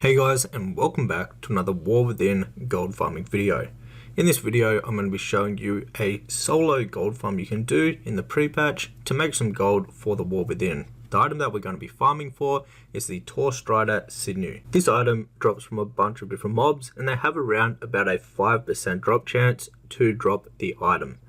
Hey guys, and welcome back to another War Within gold farming video. In this video I'm going to be showing you a solo gold farm you can do in the pre-patch to make some gold for the War Within. The item that we're going to be farming for is the Tall Strider Sinew. This item drops from a bunch of different mobs and they have around about a 5% drop chance to drop the item.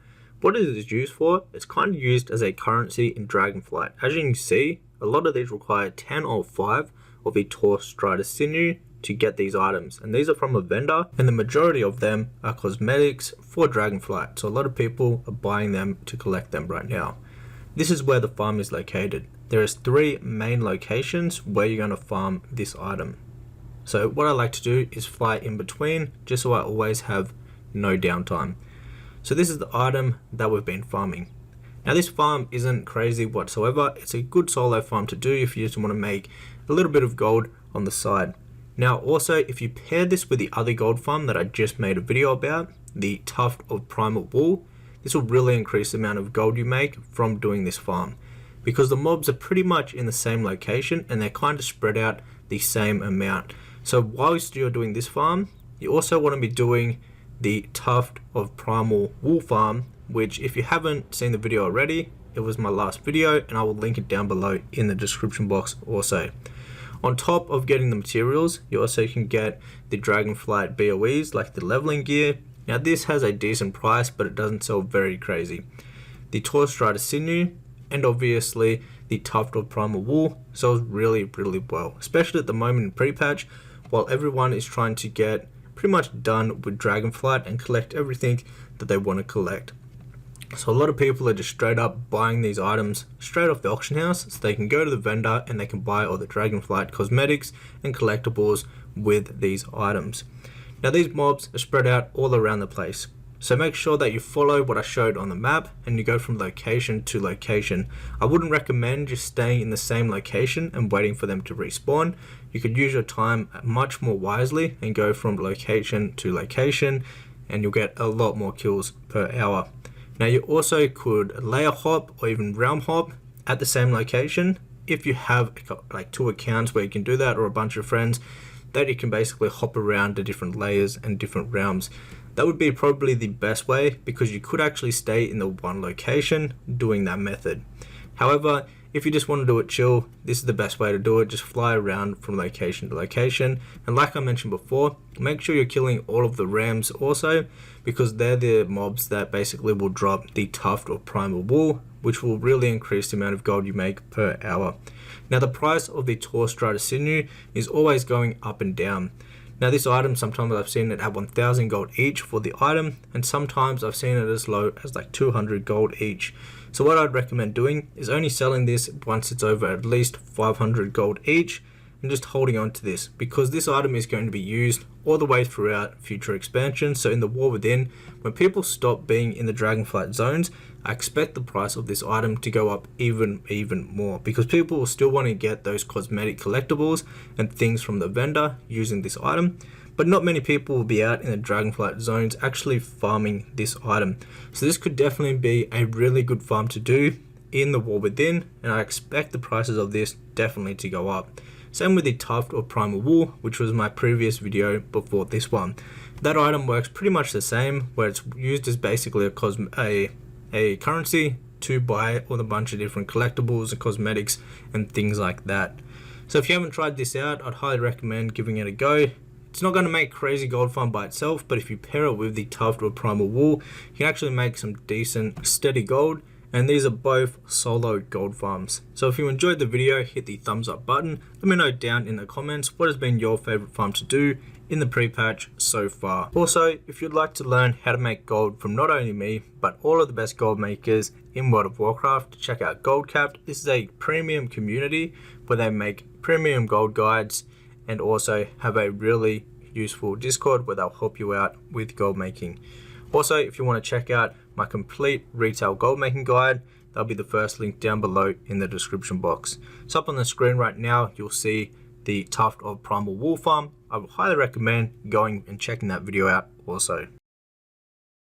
What it is used for, it's kind of used as a currency in Dragonflight. As you can see, a lot of these require 10 or 5 of the Tall Strider Sinew to get these items, and these are from a vendor, and the majority of them are cosmetics for Dragonflight, so a lot of people are buying them to collect them right now. This is where the farm is located. There is 3 main locations where you're going to farm this item. So what I like to do is fly in between just so I always have no downtime. So this is the item that we've been farming. Now this farm isn't crazy whatsoever. It's a good solo farm to do if you just want to make a little bit of gold on the side. Now also, if you pair this with the other gold farm that I just made a video about, the Tuft of Primal Wool, this will really increase the amount of gold you make from doing this farm, because the mobs are pretty much in the same location and they're kind of spread out the same amount. So whilst you're doing this farm, you also want to be doing the Tuft of Primal Wool farm, which if you haven't seen the video already, it was my last video and I will link it down below in the description box also. On top of getting the materials, you also can get the Dragonflight BOEs like the leveling gear. Now this has a decent price, but it doesn't sell very crazy. The Tall Strider Sinew and obviously the Tuft of Primal Wool sells really well, especially at the moment in pre-patch, while everyone is trying to get pretty much done with Dragonflight and collect everything that they want to collect. So a lot of people are just straight up buying these items straight off the auction house, so they can go to the vendor and they can buy all the Dragonflight cosmetics and collectibles with these items. Now these mobs are spread out all around the place, so make sure that you follow what I showed on the map and you go from location to location. I wouldn't recommend just staying in the same location and waiting for them to respawn. You could use your time much more wisely and go from location to location, and you'll get a lot more kills per hour. Now you also could layer hop or even realm hop at the same location if you have like 2 accounts where you can do that, or a bunch of friends that you can basically hop around to different layers and different realms. That would be probably the best way, because you could actually stay in the one location doing that method. However, if you just want to do it chill, this is the best way to do it. Just fly around from location to location, and like I mentioned before, make sure you're killing all of the rams also, because they're the mobs that basically will drop the Tuft of Primal Wool, which will really increase the amount of gold you make per hour. Now the price of the Tall Strider Sinew is always going up and down. Now this item, sometimes I've seen it at 1000 gold each for the item, and sometimes I've seen it as low as like 200 gold each. So what I'd recommend doing is only selling this once it's over at least 500 gold each, and just holding on to this, because this item is going to be used all the way throughout future expansions. So in the War Within, when people stop being in the Dragonflight zones, I expect the price of this item to go up even more, because people will still want to get those cosmetic collectibles and things from the vendor using this item, but not many people will be out in the Dragonflight zones actually farming this item. So this could definitely be a really good farm to do in the War Within, and I expect the prices of this definitely to go up. Same with the Tuft of Primal Wool, which was my previous video before this one. That item works pretty much the same, where it's used as basically a currency to buy all a bunch of different collectibles and cosmetics and things like that. So if you haven't tried this out, I'd highly recommend giving it a go. It's not going to make crazy gold farm by itself, but if you pair it with the Tuft of Primal Wool, you can actually make some decent steady gold, and these are both solo gold farms. So if you enjoyed the video, hit the thumbs up button. Let me know down in the comments what has been your favorite farm to do in the pre-patch so far. Also, if you'd like to learn how to make gold from not only me, but all of the best gold makers in World of Warcraft, check out Goldcapped. This is a premium community where they make premium gold guides and also have a really useful Discord where they'll help you out with gold making. Also, if you want to check out my complete retail gold making guide, that'll be the first link down below in the description box. So up on the screen right now, you'll see the Tuft of Primal Wool farm. I would highly recommend going and checking that video out also.